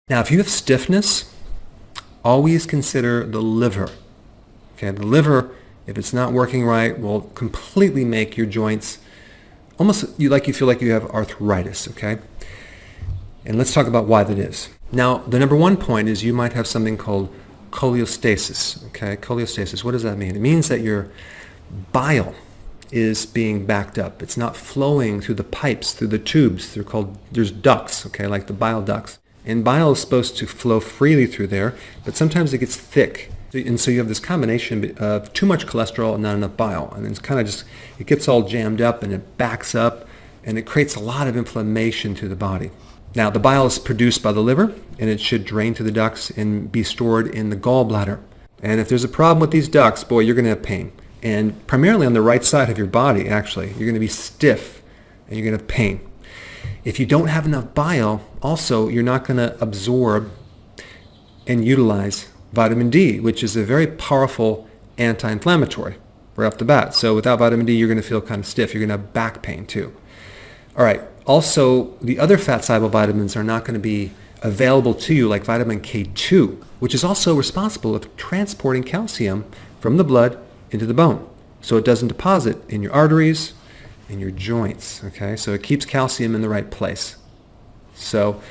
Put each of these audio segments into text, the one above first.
Now, if you have stiffness, always consider the liver. Okay, the liver, if it's not working right, will completely make your joints almost you feel like you have arthritis, okay? And let's talk about why that is. Now, the number one point is you might have something called cholestasis, okay? Cholestasis, what does that mean? It means that your bile is being backed up. It's not flowing through the pipes, through the tubes. There's ducts, okay, like the bile ducts. And bile is supposed to flow freely through there, but sometimes it gets thick. And so you have this combination of too much cholesterol and not enough bile. And it's kind of just, it gets all jammed up and it backs up and it creates a lot of inflammation through the body. Now, the bile is produced by the liver and it should drain through the ducts and be stored in the gallbladder. And if there's a problem with these ducts, boy, you're going to have pain. And primarily on the right side of your body, actually, you're going to be stiff and you're going to have pain. If you don't have enough bile, also, you're not going to absorb and utilize vitamin D, which is a very powerful anti-inflammatory right off the bat. So without vitamin D, you're going to feel kind of stiff. You're going to have back pain too. All right. Also, the other fat-soluble vitamins are not going to be available to you, like vitamin K2, which is also responsible for transporting calcium from the blood into the bone, so it doesn't deposit in your arteries, in your joints. Okay, so it keeps calcium in the right place. So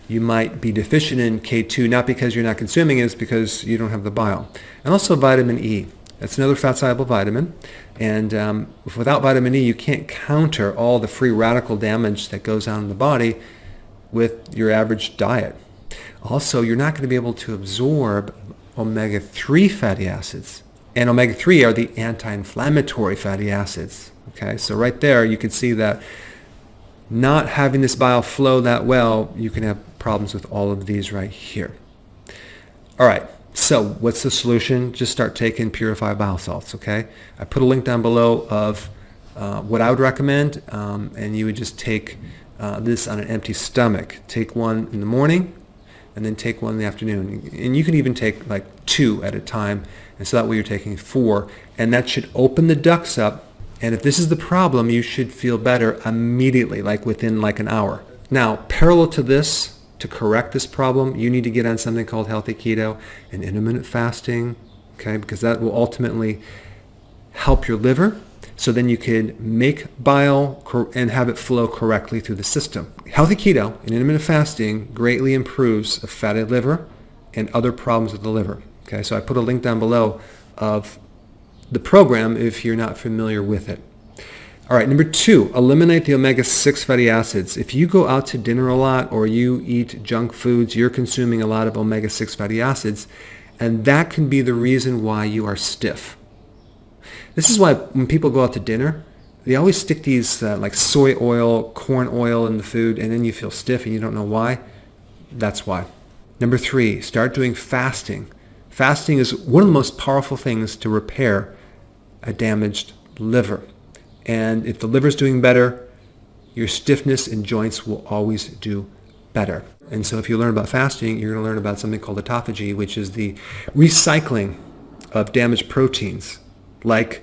you might be deficient in K2, not because you're not consuming it, it's because you don't have the bile. And also vitamin E. That's another fat-soluble vitamin. And without vitamin E, you can't counter all the free radical damage that goes on in the body with your average diet. Also, you're not going to be able to absorb omega-3 fatty acids. And omega-3 are the anti-inflammatory fatty acids. Okay, so right there you can see that not having this bile flow that well, you can have problems with all of these right here. All right, so what's the solution? Just start taking purified bile salts, okay? I put a link down below of what I would recommend, and you would just take this on an empty stomach. Take one in the morning, and then take one in the afternoon. And you can even take like 2 at a time, and so that way you're taking 4, and that should open the ducts up. And if this is the problem, you should feel better immediately, like within like an hour. Now, parallel to this, to correct this problem, you need to get on something called healthy keto and intermittent fasting, okay, because that will ultimately help your liver, so then you can make bile and have it flow correctly through the system. Healthy keto and intermittent fasting greatly improves a fatty liver and other problems with the liver. Okay, so I put a link down below of the program if you're not familiar with it. All right, number 2, eliminate the omega-6 fatty acids. If you go out to dinner a lot or you eat junk foods, you're consuming a lot of omega-6 fatty acids, and that can be the reason why you are stiff. This is why when people go out to dinner, they always stick these like soy oil, corn oil in the food, and then you feel stiff and you don't know why. That's why. Number 3, start doing fasting. Fasting is one of the most powerful things to repair a damaged liver. And if the liver's doing better, your stiffness in joints will always do better. And so if you learn about fasting, you're going to learn about something called autophagy, which is the recycling of damaged proteins, like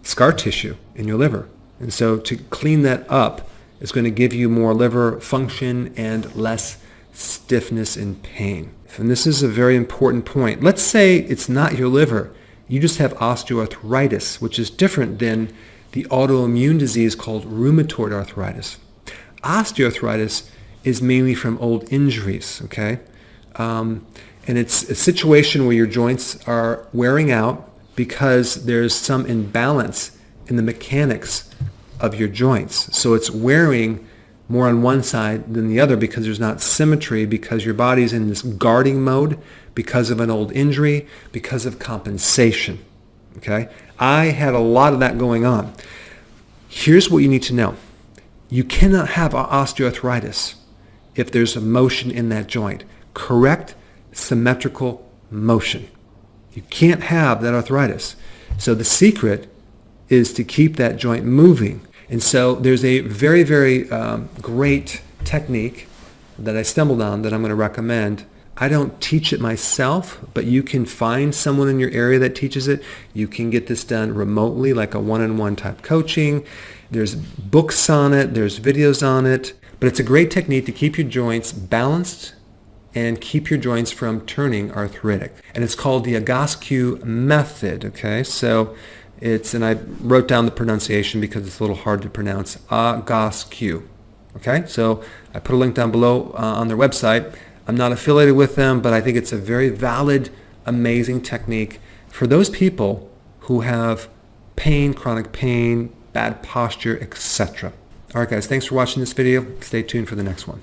scar tissue in your liver. And so to clean that up is going to give you more liver function and less stiffness and pain. And this is a very important point. Let's say it's not your liver. You just have osteoarthritis, which is different than the autoimmune disease called rheumatoid arthritis. Osteoarthritis is mainly from old injuries, okay? And it's a situation where your joints are wearing out because there's some imbalance in the mechanics of your joints. So it's wearing more on one side than the other because there's not symmetry, because your body's in this guarding mode because of an old injury, because of compensation. Okay? I had a lot of that going on. Here's what you need to know. You cannot have osteoarthritis if there's a motion in that joint. Correct symmetrical motion. You can't have that arthritis. So the secret is to keep that joint moving. And so there's a very, very great technique that I stumbled on that I'm going to recommend. I don't teach it myself, but you can find someone in your area that teaches it. You can get this done remotely, like a one-on-one type coaching. There's books on it. There's videos on it. But it's a great technique to keep your joints balanced and keep your joints from turning arthritic. And it's called the Agascu method, okay? So and I wrote down the pronunciation because it's a little hard to pronounce, Agascu, okay? So I put a link down below on their website. I'm not affiliated with them, but I think it's a very valid, amazing technique for those people who have pain, chronic pain, bad posture, etc. All right, guys, thanks for watching this video. Stay tuned for the next one.